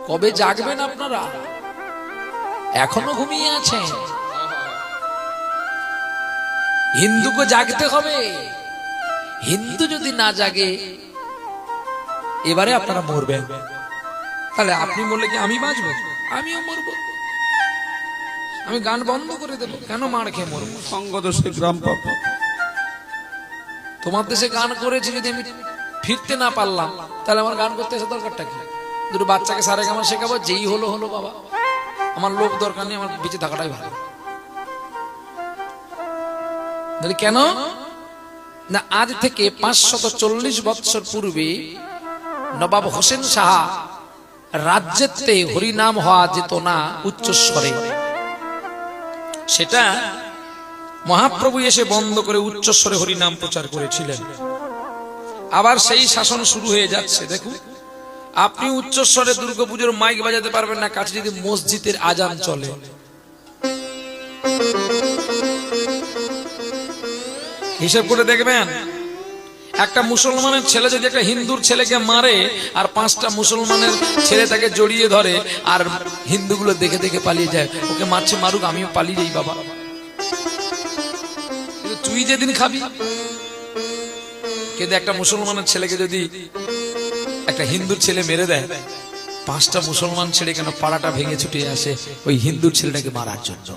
কবে জাগবেন আপনারা? এখনো ঘুমিয়ে আছেন। হিন্দুকে জাগতে হবে। হিন্দু যদি না জাগে এবারে আপনারা মরবেন। তাহলে আপনি বললে কি আমি বাঁচবো? আমিও মরবো। আমি গান বন্ধ করে দেবো। কেন মার খেয়ে মরবো? সঙ্গদোষে গ্রাম পাপ। তোমার দেশে গান করেছি, যদি আমি ফিরতে না পারলাম তাহলে আমার গান করতে এসে দরকারটা কি? দুটো বাচ্চাকে সারেগামা শেখাবো, যেই হলো হলো বাবা, আমার লোক দরকার নেই, আমার বেঁচে থাকাটাই ভালো। কেন না, আজ থেকে 540 বৎসর পূর্বে নবাব হোসেন শাহ রাজ্যেতে হরিনাম হওয়া যেত না উচ্চস্বরে, সেটা মহাপ্রভু এসে বন্ধ করে উচ্চস্বরে হরিনাম প্রচার করেছিলেন। আবার সেই শাসন শুরু হয়ে যাচ্ছে। দেখুন, আপনি উচ্চস্বরে দুর্গাপুজোর মাইক বাজাতে পারবেন না, কাছে যদি মসজিদের আজান চলে। হিসাব করে দেখবেন, একটা মুসলমানের ছেলে যদি একটা হিন্দুর ছেলেকে মারে আর 5টা মুসলমানের ছেলে তাকে জড়িয়ে ধরে আর হিন্দুগুলো দেখে দেখে পালিয়ে যায়, ওকে মারছে মারুক, আমিও পালিয়ে যাই বাবা, তুই যেদিন খাবি। কিন্তু একটা মুসলমানের ছেলেকে যদি একটা হিন্দুর ছেলে মেরে দেয়, 5টা মুসলমান ছেলে কেন পাড়াটা ভেঙে ছুটে আসে ওই হিন্দুর ছেলেটাকে মারার জন্য।